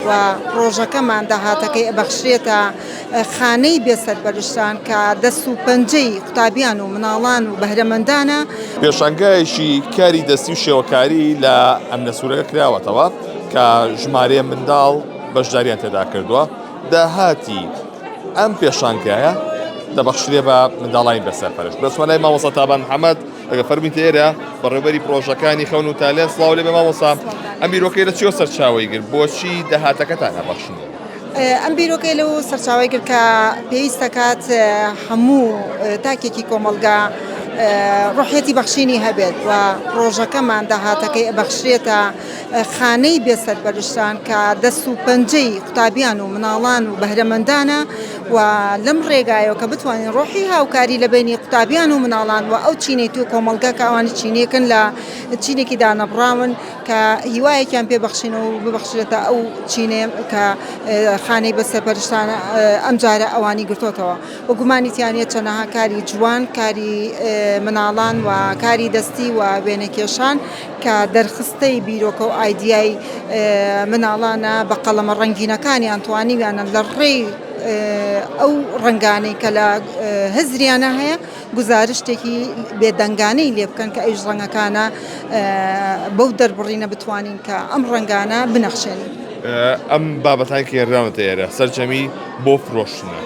و پرۆژەکەمان داهاتەکەی ئەبەخشرێتە خانەی بێسەربەرشتان کە دەست و پەنجەی قوتابیان و مناڵان و بەهرەمەندانە. پێشانگایشی کاری دەستی و شێوەکاری لە ئەم نەسوورەکە کراوەتەوە کە ژمارەیە منداڵ بەشداریان تێدا کردووە. داهاتی ئەم پێشانگایە دەبەخشرێ بە منداڵانی بەسەرپەرشت. بەسوانای مامۆستا تابان محەممەد ئەگە فەرمی تێرە بەڕێوەبەری پرۆژەکانی خەون و تالێن سڵاو لێ بێ مامۆستا. ئەم بیرۆکەی لە چیۆ سەرچاوەی گرت بۆچی داهاتەکەتان ئەبەخشن؟ ئەم بیرۆکەی لەو سەرچاوی کرد کە پێویستە کات هەموو تاکێکی کۆمەلگا ڕۆحیەتی بەخشینی هەبێت و پرۆژەکەمان داهاتەکەی ئەبەخشرێتە خانەی بێسەربەرشتان کە دەست و پەنجەی قوتابیان و مناڵان و بەهرەمەندانە و لەم ڕێگایەوە کە بتوانین ڕۆحی هاوکاری لە بینی قوتابیان و مناڵان و ئەو چینەی تو کۆمەلگا کاوانی چینێکن لە چینێکی دانەبراون کە هیوایەکیان پێبەخشینەوە و ببەخشرێتە ئەو چینێ کە خانەی بەسەرپەرشتانە ئەم جارە ئەوانی گرتوتەوە و گومانیتیانێت چەنەها کاری جوان، کاری مناڵان و کاری دەستی و وێنەکێشان کە دەرخستەی بیرۆکە و ئایدیای مناڵانە بە قەڵەمە ڕەنگینەکانیان توانیویانە لە ڕێی ئەو ڕنگانەی کە لە هەزریانە هەیە گزارشتێکی بێدەنگانەی لێ بکەن کە ئەوش ڕەنگەکانە بەو دەربڕینە بتوانین کە ئەم ڕنگانە بنەخشێنین. ئەم بابەتان کێڕاونەتە ئێرە سەرجەمی بۆ فرۆشتنە.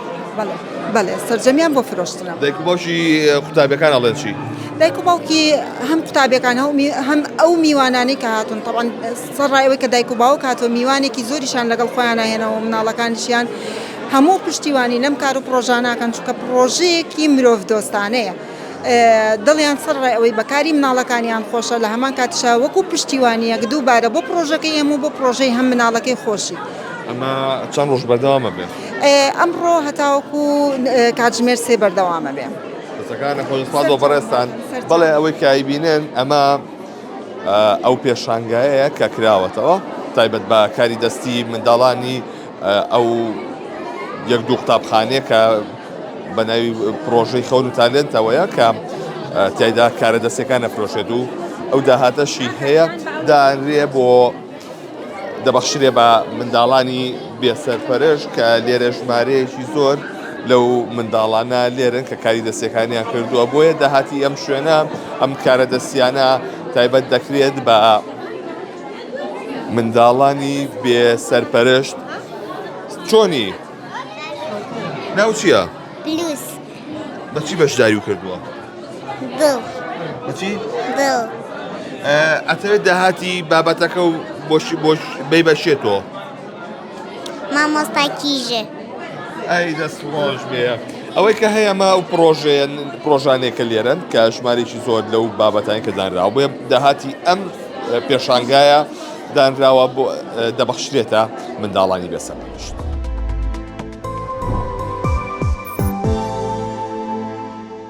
بەڵێ سەرجەمیان بۆ فرۆشتنە. دایک و باوکی قوتابیەکان ئەڵێن چی؟ دایک و باوکی هەم قوتابیەکان هەم ئەو میوانانەی کە هاتوون تەبعاً سەرڕایەوەی کە دایک و باوک هاتووە میوانێکی زۆریشان لەگەڵ خۆیان هێنەوە مناڵەکانیشیان هەموو پشتیوانی لەم کار و پرۆژانەکەن چونکە پرۆژەیەکی مرۆڤ دۆستانەیە. دڵیان سەرڕای ئەوەی بەکاری مناڵەکانیان خۆشە لە هەمان کاتیشا وەکو پشتیوانیەک دووبارە بۆ پرۆژەکەی هەموو بۆ پرۆژەی هەم مناڵەکەی خۆشی. ئەمە چەند ڕۆژ بەردەوامە بێت؟ ئەمڕۆ هەتاوەکو کاتژمێر 3 بەردەوامە بێ. دەستەکانە خۆشسپاس بۆ بەڕێستان. بەڵێ ئەوەی کایبینێن ئەمە ئەو پێشانگایەیە کە کراوەتەوە تایبەت بە کاری دەستی منداڵانی ئەو یەک دوو قوتابخانەیە کە بە ناوی پرۆژەی خەون و تالێنتەوەیە کە تیایدا کارە دەستەکان ئەفرۆشێت و ئەو داهاتەشی هەیە دانرێ بۆ دەبەخشرێ بە منداڵانی بێسەرپەرشت کە لێرە ژمارەیەکی زۆر لەو منداڵانە لێرن کە کاری دەستەکانیان کردووە بۆیە داهاتی ئەم شوێنە ئەم کارە دەستیانە تایبەت دەکرێت بە منداڵانی بێسەرپەرشت. چۆنی؟ ناو چییە؟ بلوز. بەچی بەشداری و کردووە؟ دڵ. بەچی؟ دڵ. ئەتەوێت داهاتی بابەتەکە و بۆش بەی بەشێتەوە؟ مامۆستا کیژە. ئەی دەست خۆش بێ. ئەوەی کە هەیە ئەمە ئەو پرۆژانێکە لێرن کە ژمارێکی زۆر لەو بابەتانی کە دانراوە بۆیە داهاتی ئەم پێشانگایە دانراوە بۆ دەبەخشرێتە منداڵانی بێسەرپەرشت.